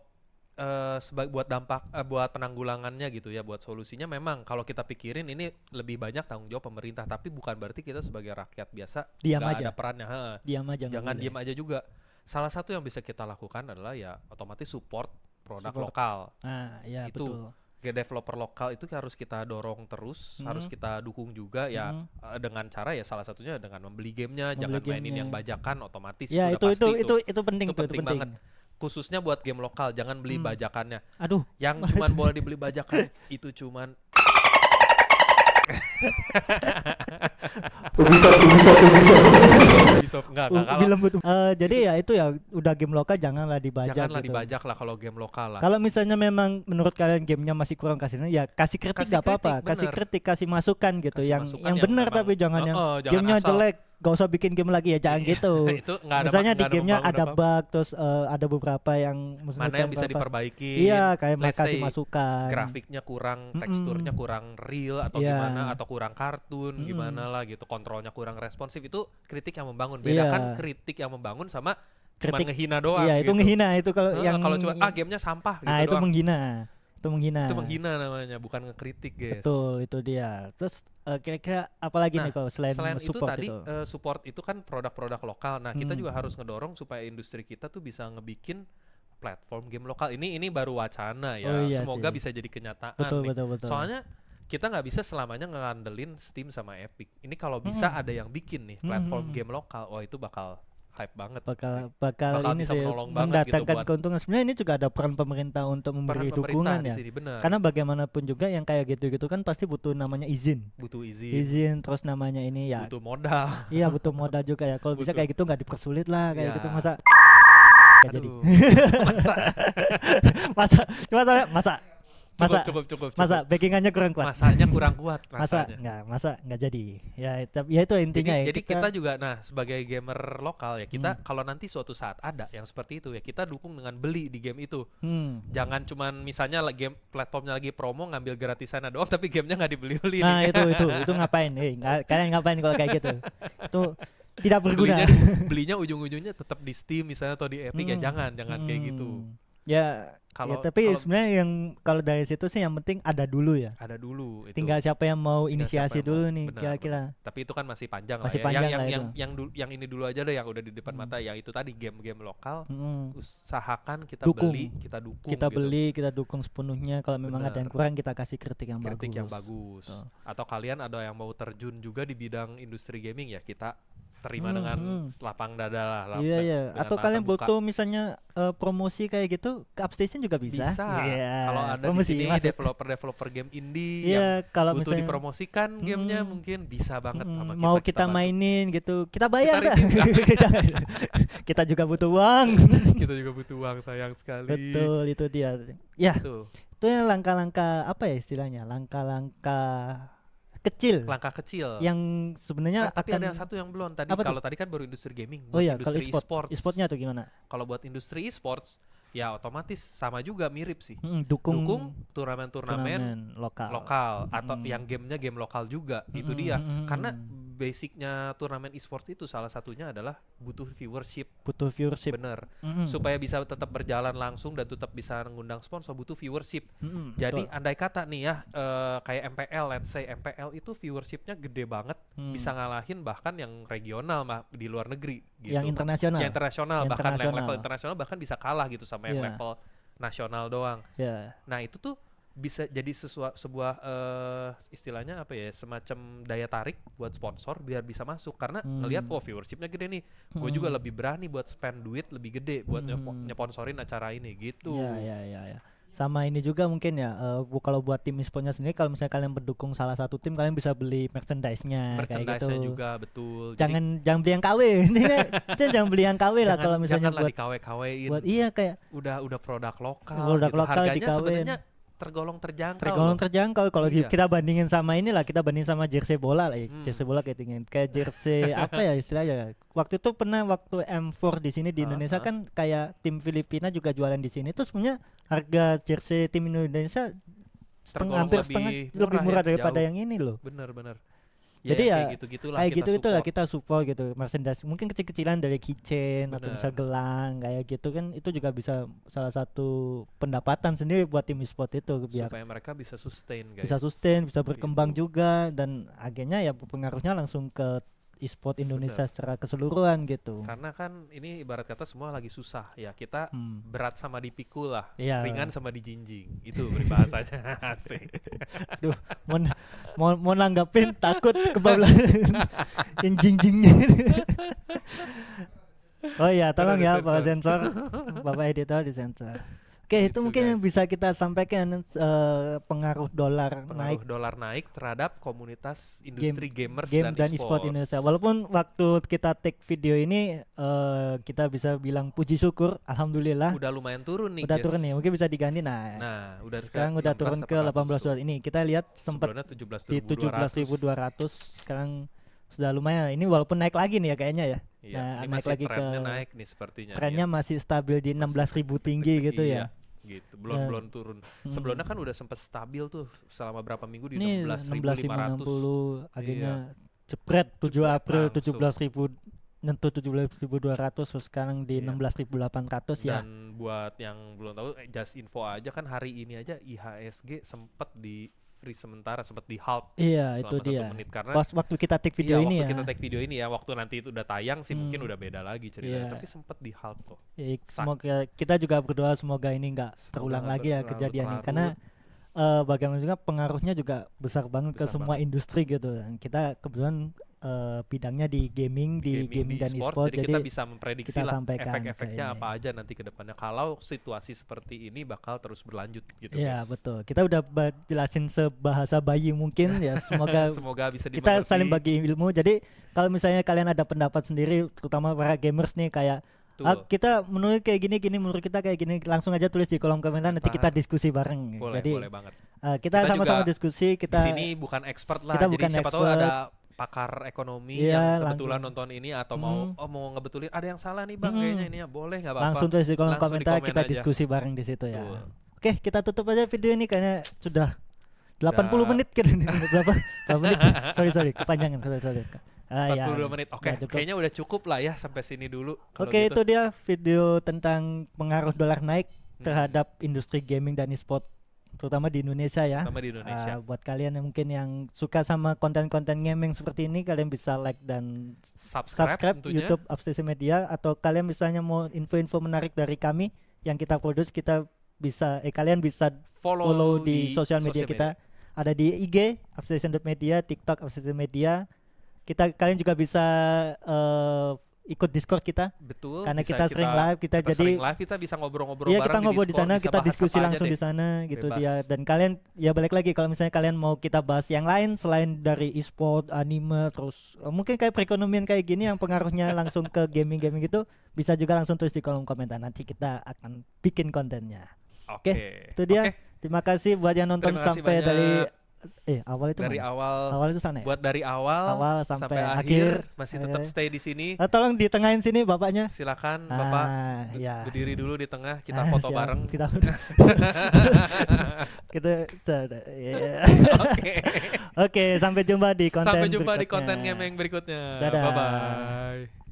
buat penanggulangannya gitu ya, buat solusinya memang kalau kita pikirin ini lebih banyak tanggung jawab pemerintah, tapi bukan berarti kita sebagai rakyat biasa nggak ada perannya. Jangan diam aja juga. Salah satu yang bisa kita lakukan adalah ya otomatis support produk lokal. Itu betul. Developer lokal itu harus kita dorong terus, harus kita dukung juga ya, dengan cara ya salah satunya dengan membeli gamenya, jangan mainin yang bajakan otomatis. Ya itu penting banget. Khususnya buat game lokal, jangan beli bajakannya. Aduh, yang cuman boleh dibeli bajakan itu cuman Ubisoft enggak jadi ya itu ya udah game lokal janganlah dibajak lah kalau game lokal lah. Kalau misalnya memang menurut kalian gamenya masih kurang ya kasih kritik enggak apa-apa, kasih masukan gitu, yang benar, tapi jangan yang gamenya jelek gak usah bikin game lagi ya, jangan gitu. Itu ada, misalnya di gamenya ada bug, terus ada beberapa yang mana yang bisa diperbaiki. Iya, kayak mereka kasih masukan. Grafiknya kurang, teksturnya kurang real atau gimana, atau kurang kartun gimana lah gitu, kontrolnya kurang responsif. Itu kritik yang membangun. Bedakan kritik yang membangun sama cuma ngehina doang. Iya, itu gitu. ngehina itu kalau cuma gamenya sampah gitu doang. Itu menghina. Itu menghina namanya, bukan ngekritik guys. Betul, itu dia. Terus kira-kira apa lagi nih kalau selain support itu tadi support itu kan produk-produk lokal. Nah, kita juga harus ngedorong supaya industri kita tuh bisa ngebikin platform game lokal. Ini baru wacana ya. Semoga bisa jadi kenyataan. Betul. Soalnya kita nggak bisa selamanya ngandelin Steam sama Epic. Ini kalau bisa ada yang bikin nih platform game lokal, wah itu bakal hype banget sih. bakal ini bisa sih menolong banget gitu mendatangkan buat keuntungan. Sebenarnya ini juga ada peran pemerintah untuk memberi peran pemerintah dukungan di ya. sini, bener. Karena bagaimanapun juga yang kayak gitu-gitu kan pasti butuh namanya izin. Butuh Izin terus namanya ini ya. butuh modal. Iya butuh modal juga ya. Kalau bisa Butuh. kayak gitu nggak dipersulit lah kayak Ya. gitu masa. Nggak jadi. Aduh, masa masa cukup. masa backingannya kurang kuat. Masanya kurang kuat masa masanya. nggak jadi. Ya itu intinya Jadi ya. kita juga sebagai gamer lokal ya kita kalau nanti suatu saat ada yang seperti itu ya kita dukung dengan beli di game itu. Jangan cuman misalnya game platformnya lagi promo ngambil gratisan doang tapi gamenya nggak dibeli-beli. Nah itu ngapain? Kalian ngapain kalau kayak gitu? Itu tidak berguna. Belinya ujung-ujungnya tetap di Steam misalnya atau di Epic ya jangan kayak gitu. Ya Kalau tapi sebenarnya yang kalau dari situ sih yang penting ada dulu ya. ada dulu itu. Tinggal siapa yang mau inisiasi siapa yang dulu mau. nih Benar, kira-kira. Tapi itu kan masih panjang Masih lah ya. panjang yang lah yang, itu. yang ini dulu aja deh yang udah di depan mata yang itu tadi game-game lokal. Usahakan kita Dukung. beli, kita dukung Kita gitu. beli, kita dukung sepenuhnya. Kalau memang ada yang Benar. kurang kita kasih kritik yang bagus. Atau kalian ada yang mau terjun juga di bidang industri gaming ya kita terima dengan lapang dada lah. Iya. dengan Atau mata kalian buka. butuh misalnya promosi kayak gitu ke Upstation juga bisa. Iya. Kalau ada promosi, di sini masuk. developer game indie Iya, yang kalau butuh misalnya dipromosikan gamenya mungkin bisa banget sama kita. mau kita bantu. mainin gitu, kita bayar Kita dah. Kita juga butuh uang. Kita juga butuh uang sayang sekali. Betul, itu dia. Ya, Tuh, itu yang langkah-langkah apa ya istilahnya? Langkah-langkah kecil langkah kecil. yang sebenarnya tapi akan ada yang satu yang belum tadi. Apa tuh? Kalau tadi kan baru industri gaming, Oh buat iya, kalau industri e-sportnya tuh gimana? Kalau buat industri e-sports ya otomatis sama juga mirip sih. Dukung turnamen lokal atau yang gamenya game lokal juga. Itu dia. Karena basicnya turnamen e-sport itu salah satunya adalah butuh viewership. Bener. Supaya bisa tetap berjalan langsung dan tetap bisa mengundang sponsor butuh viewership. Jadi andai kata nih ya kayak MPL, let's say MPL itu viewershipnya gede banget, bisa ngalahin bahkan yang regional di luar negeri gitu. Yang internasional. Yang internasional bahkan yang level internasional bahkan bisa kalah gitu sama yang level nasional doang. Nah, itu tuh bisa jadi sebuah istilahnya apa ya, semacam daya tarik buat sponsor biar bisa masuk karena ngelihat viewershipnya gede nih, gue juga lebih berani buat spend duit lebih gede buat nyeponsorin acara ini gitu. Ya. Sama ini juga mungkin ya kalau buat tim e-sportnya sendiri, kalau misalnya kalian mendukung salah satu tim, kalian bisa beli merchandise-nya kayak gitu. Juga betul. Jangan beli yang KW. Jangan beli yang KW lah kalau misalnya buat di KW-KW-in. Buat kayak udah produk lokal. Produk gitu. lokal Harganya di KW. sebenarnya tergolong terjangkau. Kalau kita bandingin sama kita bandingin sama jersey bola lah, jersey bola kayak jersey apa ya istilahnya. Waktu itu waktu M4 di sini di Indonesia kan kayak tim Filipina juga jualan di sini. Itu sebenarnya harga jersey tim Indonesia hampir setengah lebih murah daripada yang ini loh. Bener. Jadi ya kayak gitu-gitulah kita support gitu, merchandise mungkin kecil-kecilan dari keychain atau misal gelang kayak gitu kan, itu juga bisa salah satu pendapatan sendiri buat tim e-sport itu biar supaya mereka bisa sustain guys. Bisa berkembang juga, dan akhirnya ya pengaruhnya langsung ke e-sport Indonesia secara keseluruhan gitu. Karena kan ini ibarat kata semua lagi susah ya, kita berat sama dipikul lah, ringan sama dijinjing, itu peribahasanya. Asik. Aduh, mau nanggapin takut kebablasan yang jinjingnya. Oh iya, tolong ya Pak sensor, Bapak editor di sensor. Oke, itu mungkin yang bisa kita sampaikan pengaruh dolar naik terhadap komunitas industri gamers dan e-sport. e-sport Indonesia. Walaupun waktu kita take video ini kita bisa bilang puji syukur, alhamdulillah. Udah lumayan turun nih. Udah turun nih, mungkin bisa diganti. Nah udah sekarang udah turun ke 18.200. Ini kita lihat sempat di 17.200. Sekarang sudah lumayan. Ini walaupun naik lagi nih ya kayaknya ya. Iya, ini naik lagi naik nih sepertinya. Trennya masih stabil di 16.000 tinggi gitu ya. Gitu, belum turun. Sebelumnya kan udah sempat stabil tuh selama berapa minggu di 16.560. Akhirnya jepret 7 April 17.000 nyentuh 17.200, terus sekarang di 16.800 ya. Dan buat yang belum tahu, just info aja kan hari ini aja IHSG sempat di freeze sementara, sempat di halt. Iya, itu dia. Menit, karena pas waktu kita take video ini waktu kita take video ini ya, waktu nanti itu udah tayang sih mungkin udah beda lagi ceritanya, tapi sempat di halt kok. Semoga kita juga berdoa semoga ini nggak terulang lagi ya kejadian ini, karena bagaimana juga pengaruhnya juga besar banget ke Besar semua industri gitu. Dan kita kebetulan bidangnya di gaming dan e-sport, jadi kita bisa memprediksi kita lah sampaikan efek-efeknya ke ini. apa aja nanti ke depannya kalau situasi seperti ini bakal terus berlanjut gitu Iya guys. betul. Kita udah jelasin sebahasa bayi mungkin ya. Semoga Semoga bisa kita dimengerti. saling bagi ilmu. Jadi kalau misalnya kalian ada pendapat sendiri, terutama para gamers nih kayak kita menurut kayak gini, menurut kita kayak gini, langsung aja tulis di kolom komentar, nanti kita diskusi bareng. Boleh, Jadi boleh banget. kita sama-sama diskusi. Di sini bukan expert lah, kita jadi bukan siapa tahu expert. ada pakar ekonomi yang kebetulan nonton ini atau mau ngebetulin ada yang salah nih bang kayaknya ini ya, boleh nggak apa-apa. Langsung tulis di kolom Langsung komentar, kita aja. diskusi bareng di situ ya. Oke, kita tutup aja video ini karena sudah 80 menit kan ini. Berapa menit? Sorry, kepanjangan. Sorry. 42 menit. Oke, kayaknya udah cukup lah ya sampai sini dulu. Oke, itu dia video tentang pengaruh dolar naik terhadap industri gaming dan e-sport terutama di Indonesia ya. Terutama di Indonesia. Buat kalian yang mungkin yang suka sama konten-konten gaming seperti ini, kalian bisa like dan subscribe YouTube Upstation Media, atau kalian misalnya mau info-info menarik dari kami yang kita produce, kalian bisa follow di sosial media kita. Ada di IG Upstation.media, TikTok Upstation Media. Kalian juga bisa ikut Discord kita. Betul. Karena kita sering live, kita bisa ngobrol-ngobrol bareng. Iya, kita ngobrol di sana, kita diskusi langsung di sana gitu dia. Dan kalian ya balik lagi kalau misalnya kalian mau kita bahas yang lain selain dari e-sport, anime, terus mungkin kayak perekonomian kayak gini yang pengaruhnya langsung ke gaming gitu, bisa juga langsung tulis di kolom komentar. Nanti kita akan bikin kontennya. Oke. Itu dia. Terima kasih buat yang nonton sampai dari awal itu dari mana? awal itu sana ya? Buat dari awal sampai akhir masih tetap stay di sini. Tolong ditengahin sini bapaknya. Silakan Bapak berdiri dulu di tengah, kita foto bareng. Kita Oke, sampai jumpa di konten gaming berikutnya. Dadah. Bye bye.